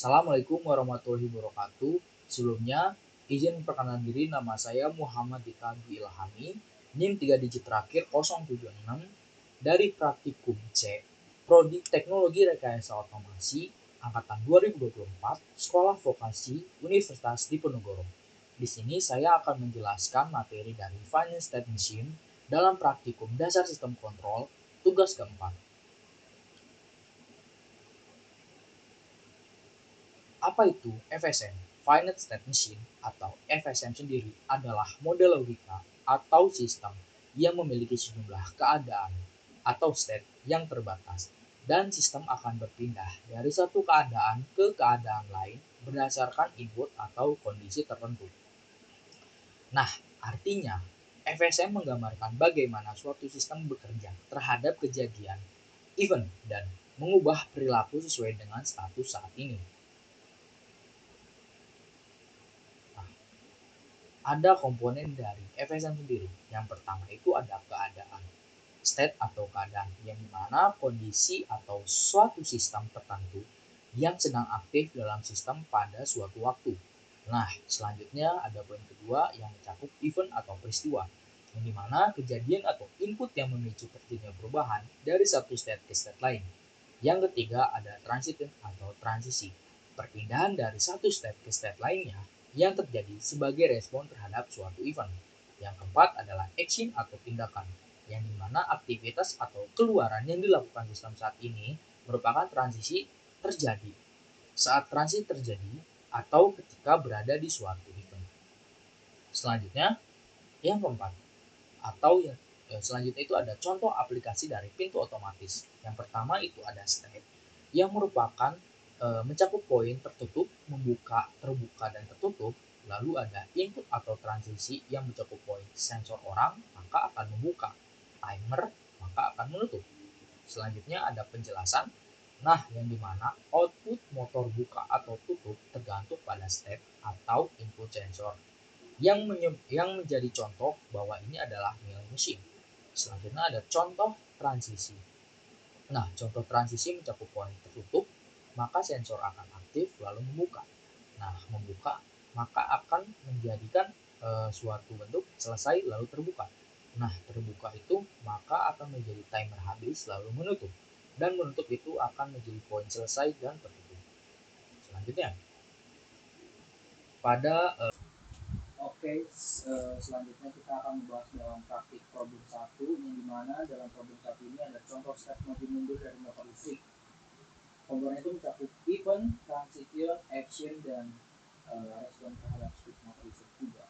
Assalamualaikum warahmatullahi wabarakatuh. Sebelumnya, izin perkenalan diri, nama saya Muhammad Dika Ilhami, NIM 3 digit terakhir 076 dari Praktikum C, Prodi Teknologi Rekayasa Otomasi, Angkatan 2024, Sekolah Vokasi Universitas Diponegoro. Di sini saya akan menjelaskan materi dari Finance Technician dalam Praktikum Dasar Sistem Kontrol, tugas keempat. Apa itu FSM? Finite State Machine atau FSM sendiri adalah model logika atau sistem yang memiliki sejumlah keadaan atau state yang terbatas dan sistem akan berpindah dari satu keadaan ke keadaan lain berdasarkan input atau kondisi tertentu. Nah, artinya FSM menggambarkan bagaimana suatu sistem bekerja terhadap kejadian, event, dan mengubah perilaku sesuai dengan status saat ini. Ada komponen dari FSM sendiri. Yang pertama itu ada keadaan, state atau keadaan, yang dimana kondisi atau suatu sistem tertentu yang sedang aktif dalam sistem pada suatu waktu. Nah, selanjutnya ada poin kedua yang mencakup event atau peristiwa, yang dimana kejadian atau input yang memicu terjadinya perubahan dari satu state ke state lain. Yang ketiga ada transition atau transisi, perpindahan dari satu state ke state lainnya yang terjadi sebagai respon terhadap suatu event. Yang keempat adalah action atau tindakan, yang dimana aktivitas atau keluaran yang dilakukan sistem saat ini merupakan transisi terjadi saat transisi terjadi atau ketika berada di suatu event. Selanjutnya, yang keempat atau yang selanjutnya itu ada contoh aplikasi dari pintu otomatis. Yang pertama itu ada state yang merupakan mencakup poin tertutup, membuka, terbuka, dan tertutup. Lalu ada input atau transisi yang mencakup poin sensor orang, maka akan membuka, timer, maka akan menutup. Selanjutnya ada penjelasan. Nah, yang dimana output motor buka atau tutup tergantung pada step atau input sensor yang menjadi contoh bahwa ini adalah milling machine. Selanjutnya ada contoh transisi. Nah, contoh transisi mencakup poin tertutup, maka sensor akan aktif lalu membuka. Nah, membuka maka akan menjadikan suatu bentuk selesai lalu terbuka. Nah, terbuka itu maka akan menjadi timer habis lalu menutup. Dan menutup itu akan menjadi poin selesai dan tertutup. Selanjutnya, pada Oke, selanjutnya kita akan membahas dalam praktik problem 1, yang dimana dalam problem 1 ini ada contoh step maju mundur dari motor listrik. Komponen itu mencakup event, transition, action, dan respon terhadap switch motor listrik juga.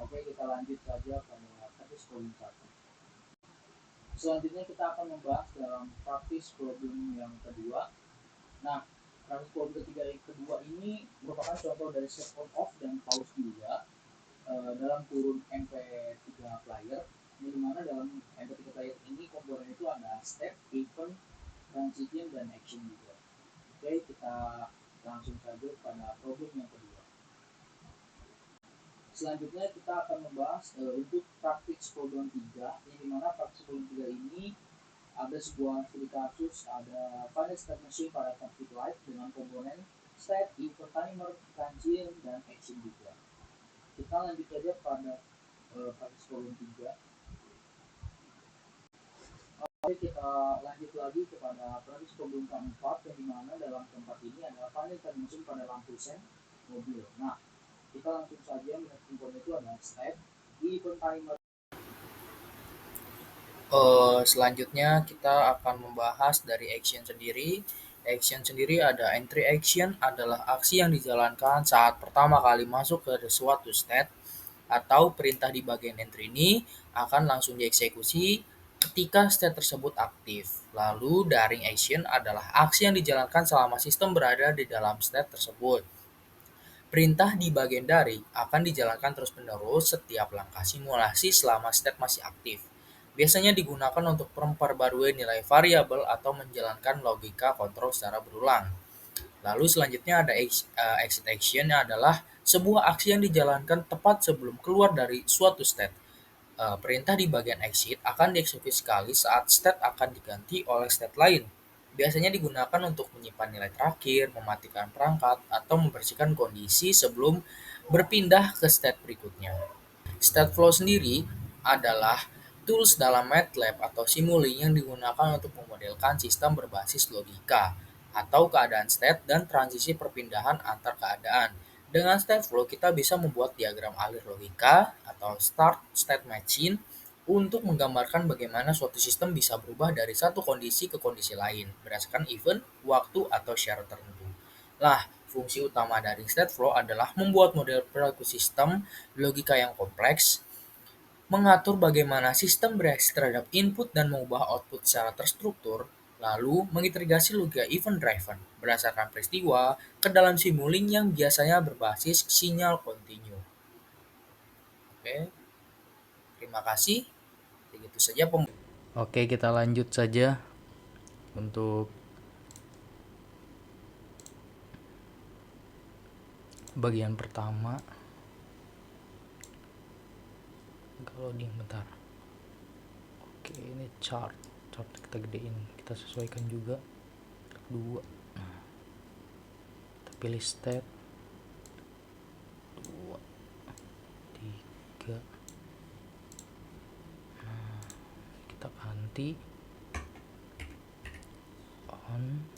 Oke, kita lanjut saja pada praktis problem 1. Selanjutnya kita akan membahas dalam praktis problem yang kedua. Nah, praktis problem kedua ini merupakan contoh dari step on off dan pause juga dalam kurun MP3 player, di mana dalam MP3 player ini komponen itu ada step, event, transition, dan action juga. Oke, kita langsung saja pada problem yang kedua. Selanjutnya kita akan membahas untuk praktik problem 3, yang dimana praktik problem 3 ini ada sebuah studi kasus, ada finite state machine pada config live dengan komponen step, event, timer, transition, dan action juga. Kita lanjut saja pada praktis problem 3. Oke, kita lanjut lagi kepada praktis problem keempat, yang dimana dalam keempat ini adalah finite state machine pada lampu sen mobil. Nah, kita langsung saja melihat komponen itu ada step, event, timer. Selanjutnya kita akan membahas dari action sendiri. Action sendiri ada entry action adalah aksi yang dijalankan saat pertama kali masuk ke suatu state atau perintah di bagian entry ini akan langsung dieksekusi ketika state tersebut aktif. Lalu daring action adalah aksi yang dijalankan selama sistem berada di dalam state tersebut. Perintah di bagian daring akan dijalankan terus-menerus setiap langkah simulasi selama state masih aktif. Biasanya digunakan untuk memperbarui nilai variabel atau menjalankan logika kontrol secara berulang. Lalu selanjutnya ada exit action yang adalah sebuah aksi yang dijalankan tepat sebelum keluar dari suatu state. Perintah di bagian exit akan dieksekusi sekali saat state akan diganti oleh state lain. Biasanya digunakan untuk menyimpan nilai terakhir, mematikan perangkat, atau membersihkan kondisi sebelum berpindah ke state berikutnya. Stateflow sendiri adalah tools dalam MATLAB atau Simulink yang digunakan untuk memodelkan sistem berbasis logika atau keadaan state dan transisi perpindahan antar keadaan. Dengan Stateflow kita bisa membuat diagram alir logika atau start state machine untuk menggambarkan bagaimana suatu sistem bisa berubah dari satu kondisi ke kondisi lain berdasarkan event, waktu, atau syarat tertentu. Nah, fungsi utama dari Stateflow adalah membuat model perilaku sistem logika yang kompleks, mengatur bagaimana sistem bereaksi terhadap input dan mengubah output secara terstruktur, lalu mengintegrasi logika event-driven berdasarkan peristiwa ke dalam Simulink yang biasanya berbasis sinyal kontinu. Oke, terima kasih. Begitu saja Oke, kita lanjut saja untuk bagian pertama. Kalau di bentar. Oke, ini chart kita gedein, kita sesuaikan juga. 2. Nah, kita pilih state 2, 3. Nah, kita ganti on.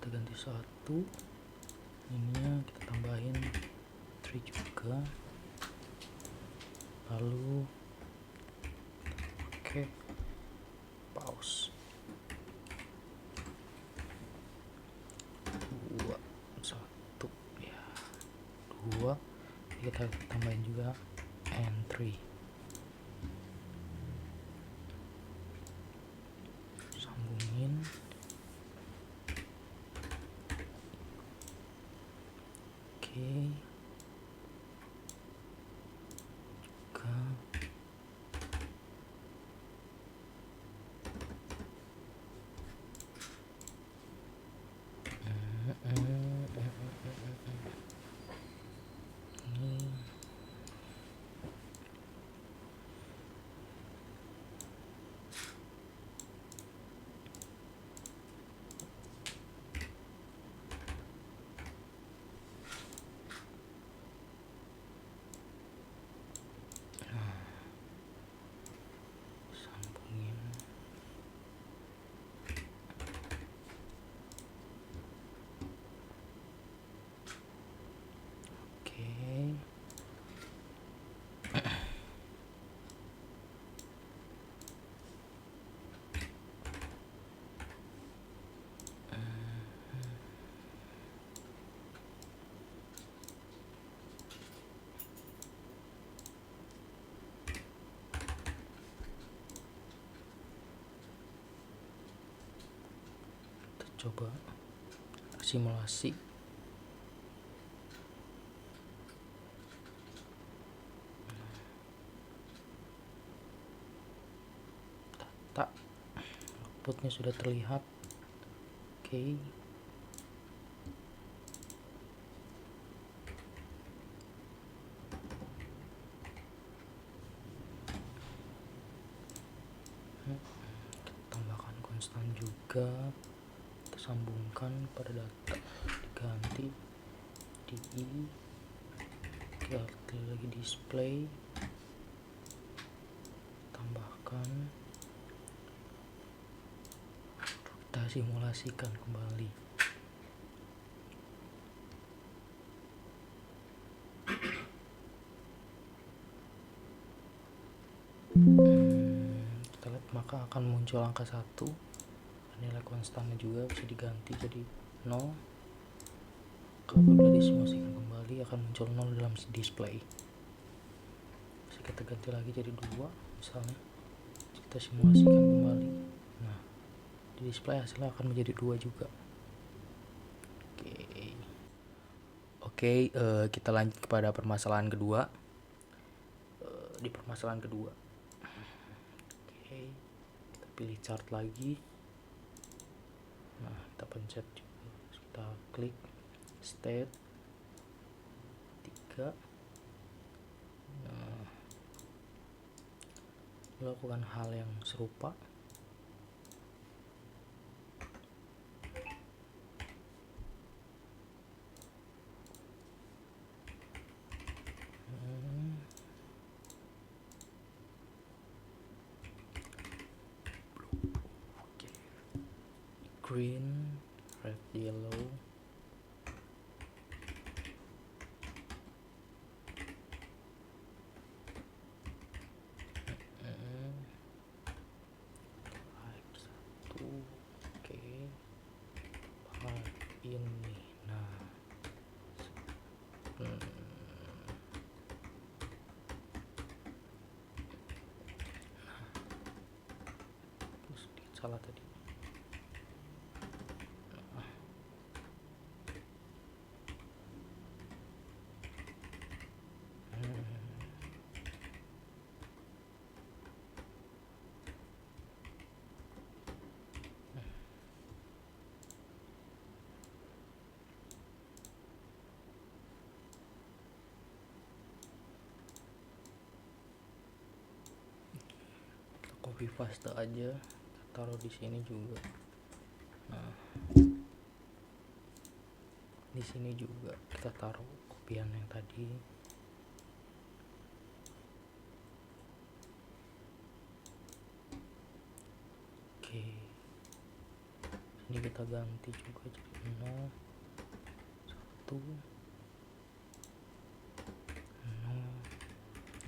Kita ganti 1, ininya kita tambahin 3 juga, lalu oke, pause. 2, 1 ya, 2, kita tambahin juga and 3, sambungin. Oke, juga ini sambungin. Oke, kita coba simulasi. Data outputnya sudah terlihat. Oke, tambahkan konstan juga, kita sambungkan pada data, diganti di kita lagi display, tambahkan, kita simulasikan kembali. Kita lihat maka akan muncul angka 1, nilai konstannya juga bisa diganti jadi 0. Apabila disimulasikan kembali akan muncul 0 dalam display. Bisa kita ganti lagi jadi 2 misalnya, kita kita simulasikan kembali. Nah, di display hasilnya akan menjadi 2 juga. Oke, kita lanjut kepada permasalahan kedua. Di permasalahan kedua, oke, kita pilih chart lagi. Nah, kita pencet juga, kita klik state 3. Nah, lakukan hal yang serupa. Green, red, yellow. Like 1. Oke. Ini. Nah. Sedikit salah tadi. Copy paste aja, kita taruh di sini juga. Nah, di sini juga kita taruh kopian yang tadi. Oke, ini kita ganti juga jadi 0, 1, 0,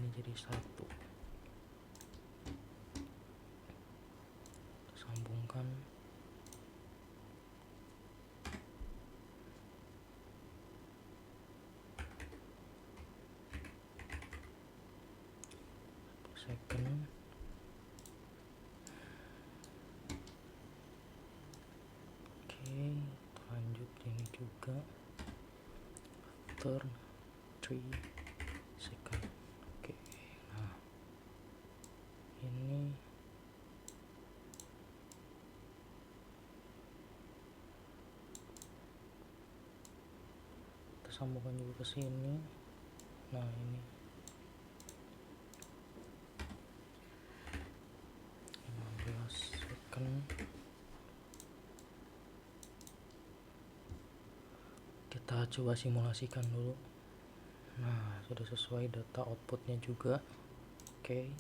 ini jadi 1. Sambungkan. Second. Oke, lanjut ini juga. After 3 second. Oke, nah ini kita sambungkan juga ke sini. Nah, ini 15 second. Kita coba simulasikan dulu. Nah, sudah sesuai data outputnya juga. Oke,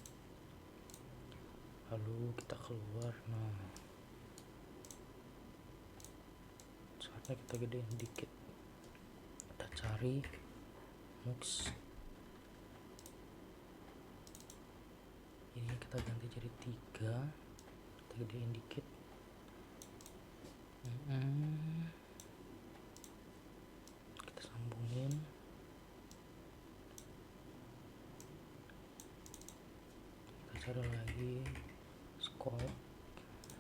lalu kita keluar. Nah, saatnya kita gedein dikit. Kita cari mux, ini kita ganti jadi 3. Kita gedein dikit. Kita sambungin. Kita cari lagi scope.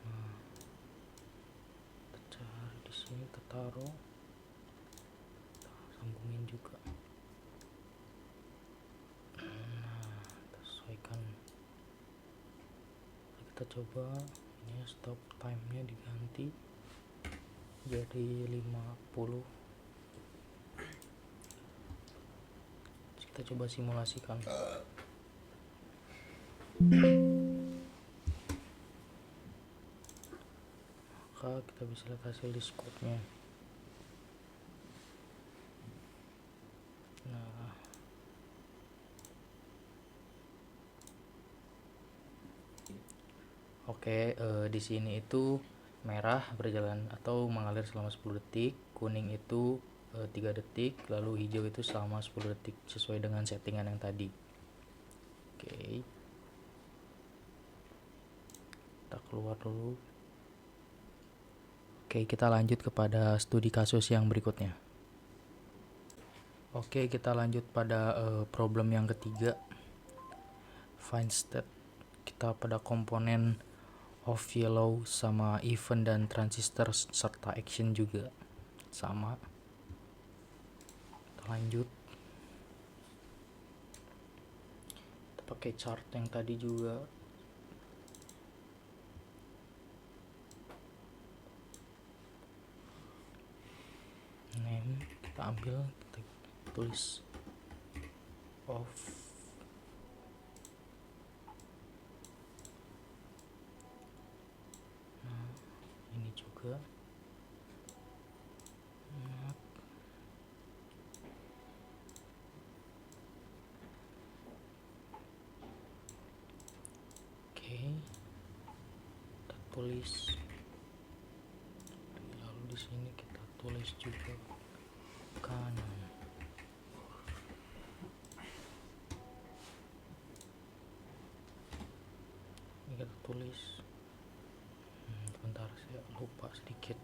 Nah, kita cari di sini, kita taruh, kita sambungin juga. Nah, kita sesuaikan. Kita coba ini stop time-nya diganti jadi 50. Kita coba simulasikan. Maka kita bisa lihat hasil di scope-nya. Nah, oke, di sini itu merah berjalan atau mengalir selama 10 detik, kuning itu 3 detik, lalu hijau itu selama 10 detik sesuai dengan settingan yang tadi. Oke, kita keluar dulu. Oke, kita lanjut kepada studi kasus yang berikutnya. Oke, kita lanjut pada problem yang ketiga. Find state kita pada komponen of yellow sama event dan transistor serta action juga sama. Kita lanjut, kita pakai chart yang tadi juga. Name kita ambil, kita tulis of ini juga. Oke, kita tulis, lalu di sini kita tulis juga kanan. Ini kita tulis, bentar saya lupa sedikit,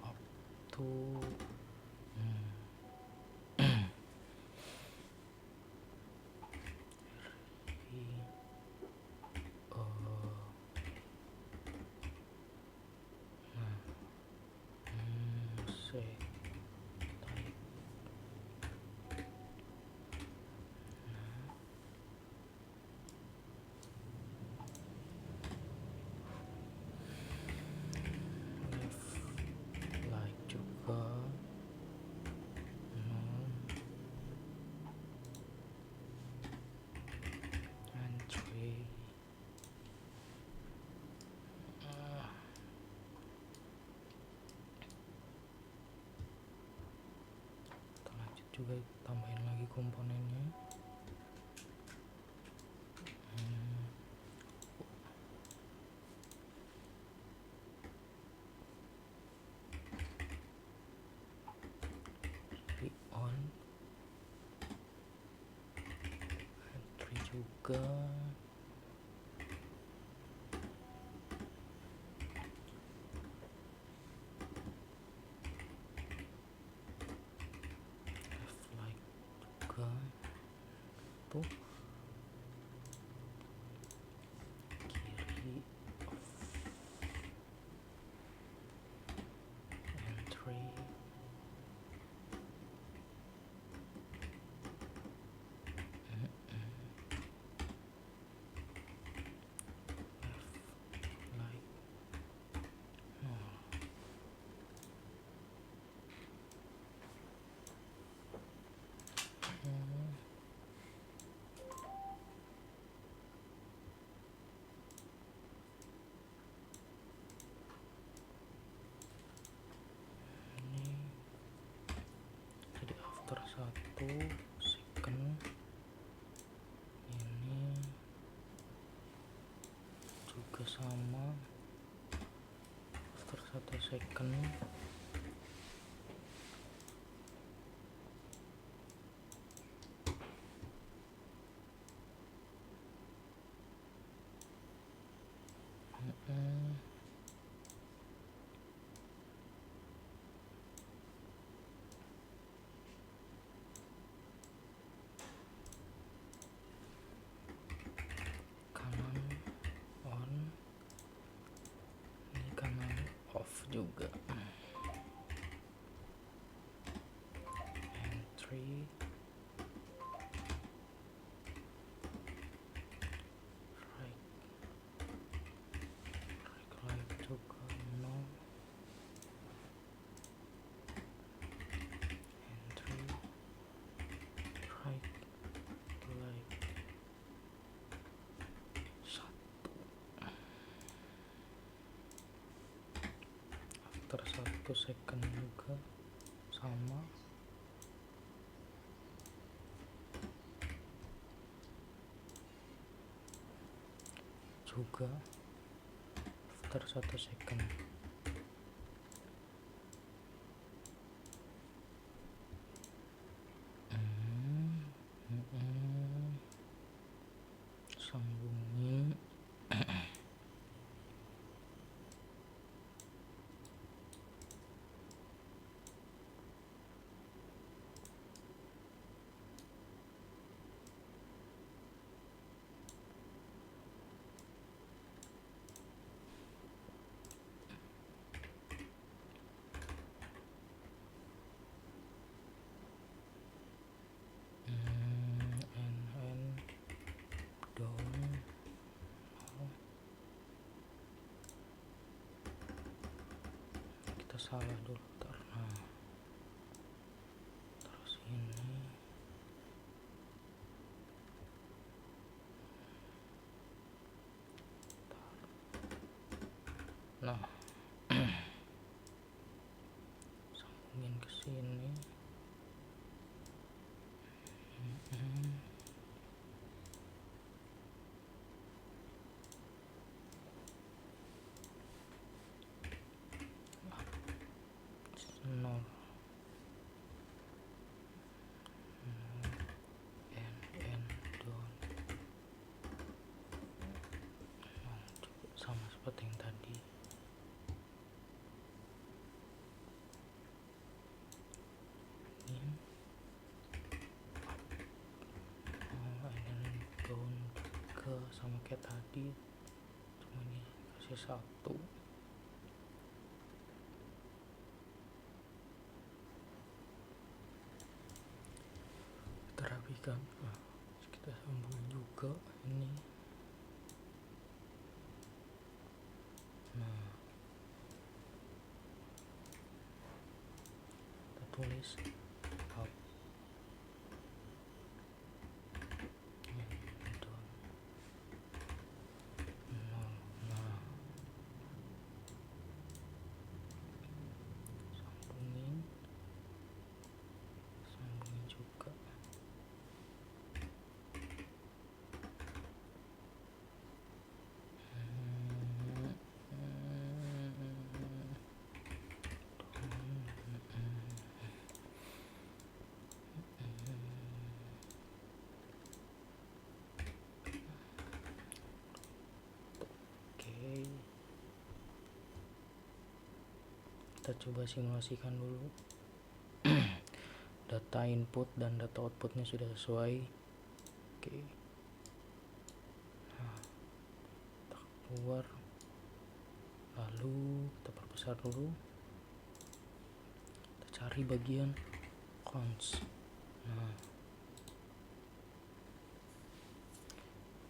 up to like juga entry. Kita lanjut juga, tambahin lagi komponennya. On entry juga, left like juga tuh, kiri off entry. Jadi after 1 second ini juga sama, after 1 second kanan on, ini kanan off juga. Entry right juga no, entry right like 1. After 1 second juga sama, juga after 1 second. Sambungin. kita salah dulu. Nah, terus ini nah sambungin ke sini. Nol and down sama seperti yang tadi. In and down juga sama kayak tadi, cuma ini kasih satu. Kita rapikan. Kita sambung juga ini. Nah, kita tulis up and down nol. Nah, sambungin juga. Kita coba simulasikan dulu. Data input dan data outputnya sudah sesuai. Oke. Nah, kita keluar, lalu kita perbesar dulu. Kita cari bagian cons. Nah,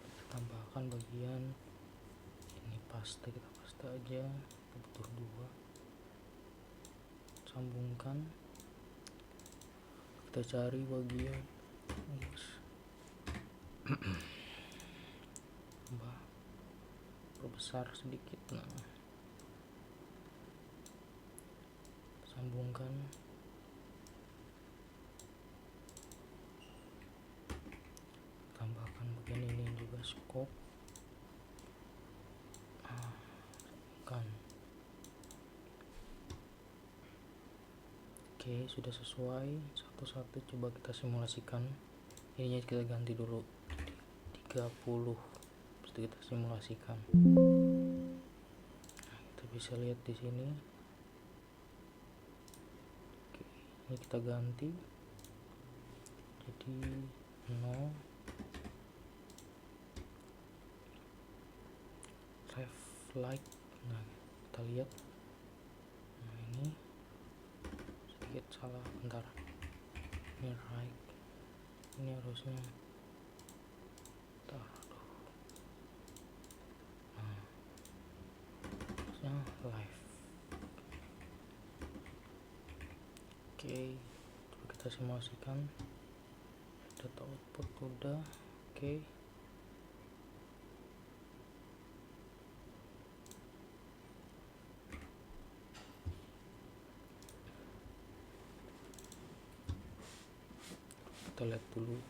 kita tambahkan bagian ini paste, kita paste aja, kita butuh 2. Sambungkan, kita cari bagian tambah, perbesar sedikit. Nah, sambungkan, tambahkan bagian ini juga, scope. Kan oke, sudah sesuai. Satu-satu coba kita simulasikan. Ininya kita ganti dulu 30, terus kita simulasikan. Nah, kita bisa lihat di sini. Oke, ini kita ganti jadi 0. Left like. Nah, kita lihat. Nah, ini sedikit salah, bentar. Ini right, ini harusnya harusnya live. Oke, coba kita simulasikan. Data output udah. Oke, kita lihat dulu.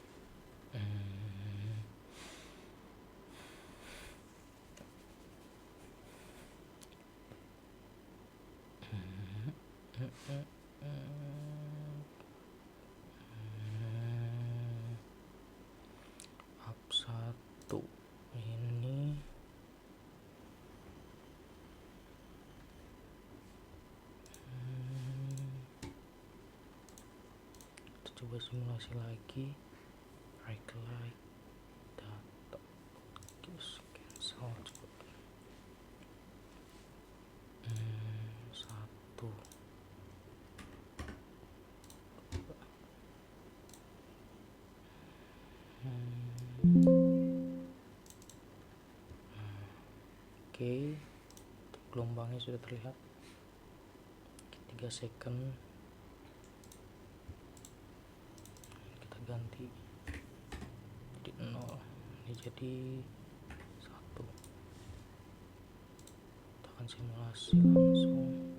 Up 1 ini kita coba simulasi lagi. Right click, data, terus cancel. Satu. Oke, gelombangnya sudah terlihat. 3 second kita ganti jadi 0, ini jadi 1. Kita akan simulasi langsung.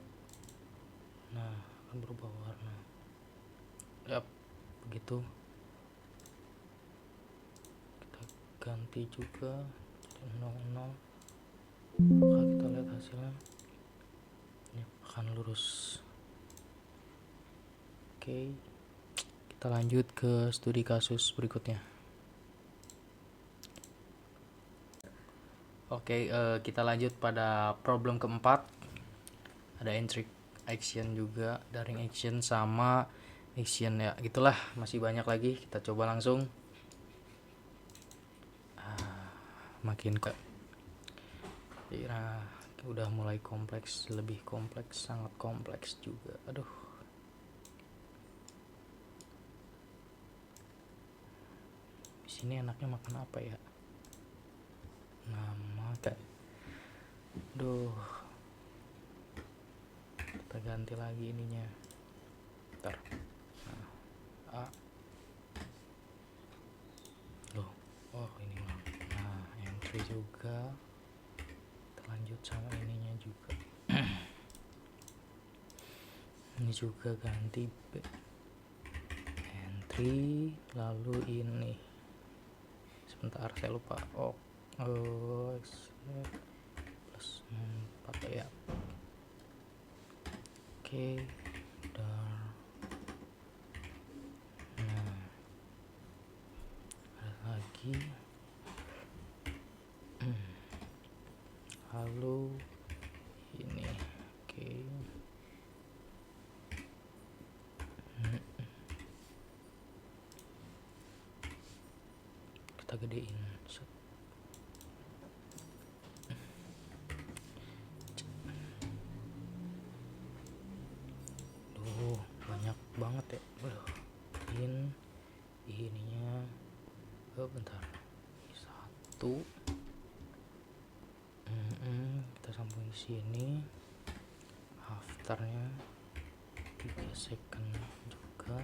Nah, akan berubah warna. Yap, begitu. Kita ganti juga jadi 00. Maka kita lihat hasilnya, ini akan lurus. Oke, kita lanjut ke studi kasus berikutnya. Oke, kita lanjut pada problem keempat. Ada entry action juga, daring action sama action, ya gitulah, masih banyak lagi. Kita coba langsung. Makin udah mulai kompleks, lebih kompleks, sangat kompleks juga. Aduh, di sini enaknya makan apa ya? Nama kayak, duh, kita ganti lagi ininya. Ntar, nah, loh, oh ini lah. Nah, entry juga. Kita lanjut sama ininya juga. Ini juga ganti entry, lalu ini. Sebentar, saya lupa. Plus 4 ya. Oke, udah. Nah, ada lagi. Lalu ini, oke. Kita gedein. Duh, banyak banget ya. Ininya. Bentar. 1. Kita sambung di sini. Afternya 3 second juga.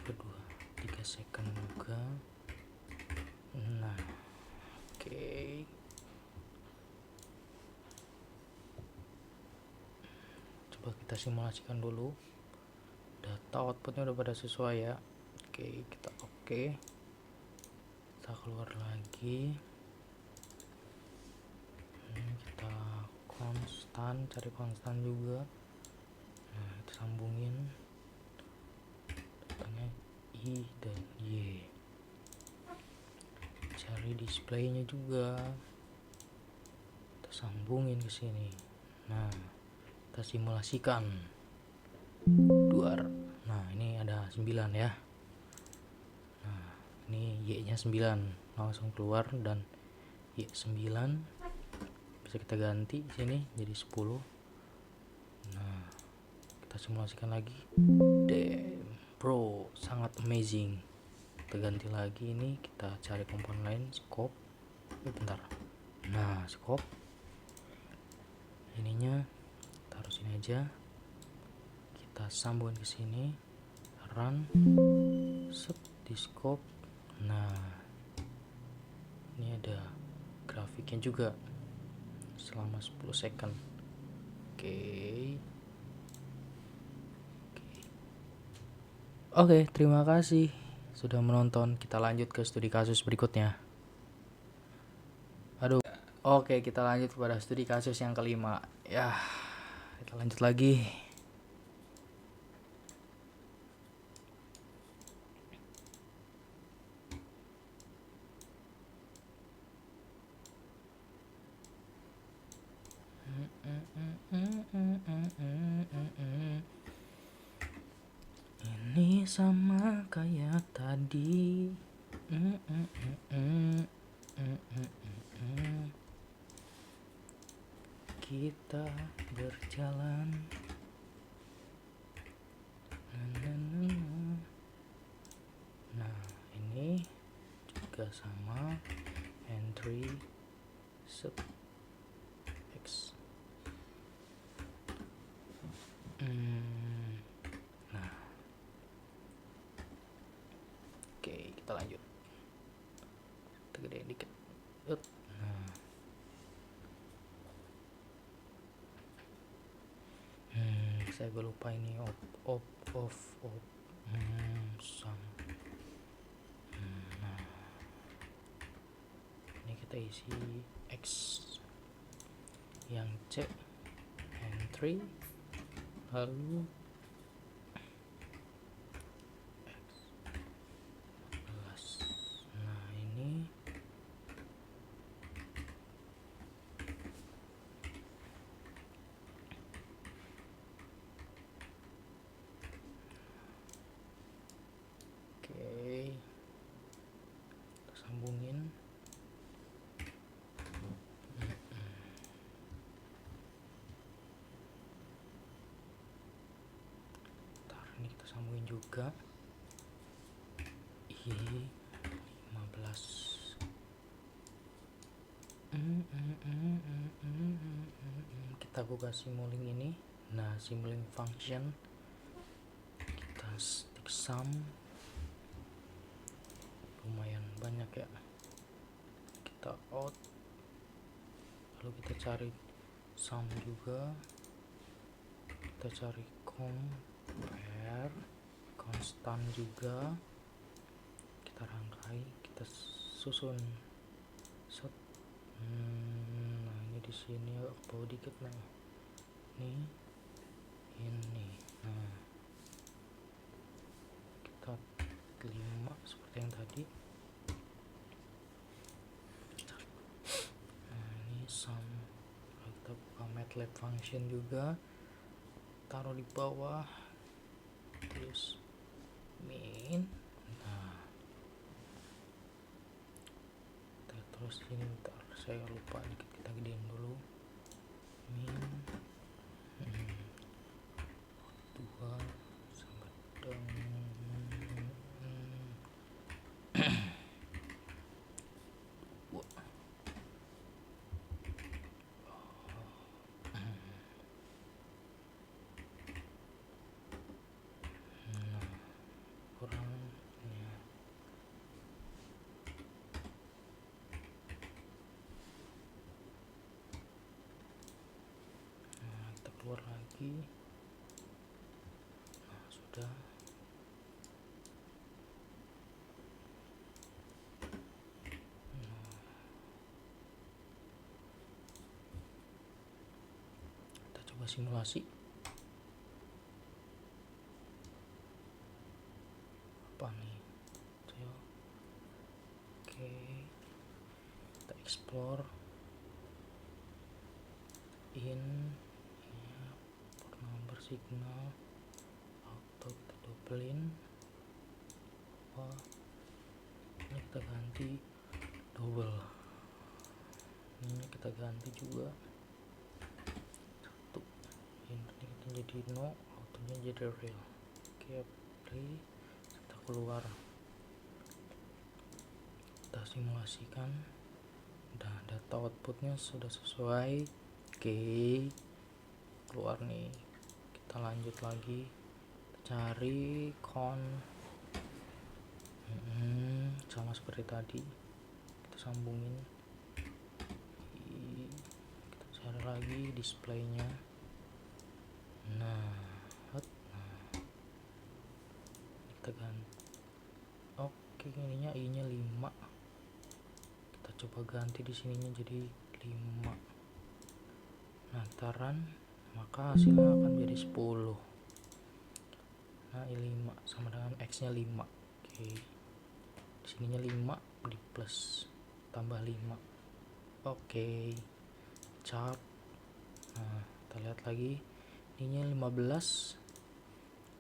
Kedua 3 second juga. Nah, oke. Coba kita simulasikan dulu. Data outputnya udah pada sesuai ya. Oke, kita oke. Kita keluar lagi. Ini kita konstan, cari konstan juga. Nah, kita sambungin datanya I dan Y. Cari displaynya juga, kita sambungin ke sini. Nah, kita simulasikan 2. Nah, ini ada 9 ya. Nah, ini Y-nya 9 langsung keluar, dan Y9 bisa kita ganti sini jadi 10. Nah, kita simulasikan lagi. Damn, bro, sangat amazing. Kita ganti lagi, ini kita cari komponen lain, scope. Bentar. Nah, scope ininya taruh sini aja. Kita sambungin ke sini, run, set di scope. Nah, ini ada grafiknya juga selama 10 second. Oke, terima kasih sudah menonton. Kita lanjut ke studi kasus berikutnya. Oke, kita lanjut kepada studi kasus yang kelima. Ya, kita lanjut lagi. Ini sama kayak tadi. Kita berjalan. Nah, ini juga sudah sama, N3 sub X. Nah, oke, kita lanjut. Kita gedein dikit. Nah, saya lupa ini off sum. Nah, ini kita isi X, yang C N3, lalu X 14. Nah, ini oke, kita sambungin. Ini kita sambungin juga I15. Kita buka simulink ini. Nah, simulink function kita stick sum, lumayan banyak ya. Kita out, lalu kita cari sum juga, kita cari compare konstan juga, kita rangkai, kita susun set. Nah, ini di sini agak bawah dikit. Nah, ini nah, kita 5 seperti yang tadi. Nah, ini sum, kita buka MATLAB function juga, taruh di bawah, terus min. Nah, kita terus ini, bentar, saya lupa dikit, kita gedein dulu. Min 2 sampai dengan kurangnya. Nah, kita keluar lagi. Nah, sudah. Kita coba simulasi. Apa nih? Oke, kita explore in ya, port number signal auto kita dobelin. Wah, ini kita ganti double, ini kita ganti juga 1. Ini kita jadi no, autonya jadi real. Oke, play, kita keluar, kita simulasikan. Udah, data outputnya sudah sesuai. Oke, keluar nih. Kita lanjut lagi, kita cari sama seperti tadi, kita sambungin. Kita cari lagi displaynya. Nah, kita ganti. Oke, ininya i nya 5, kita coba ganti di sininya jadi 5. Nah, kita run, maka hasilnya akan menjadi 10. Nah, i5 sama dengan x nya 5. Oke, di sininya 5 di plus tambah 5. Oke, cap. Nah, kita lihat lagi, ininya 15,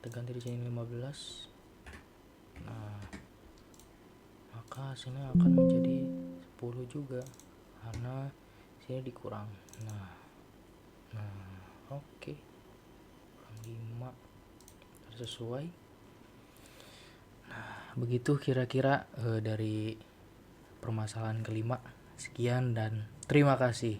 kita ganti di sini 15. Nah, maka hasilnya akan menjadi 10 juga karena sini dikurang. Nah, oke, kurang 5 sesuai. Nah, begitu kira-kira dari permasalahan kelima. Sekian dan terima kasih.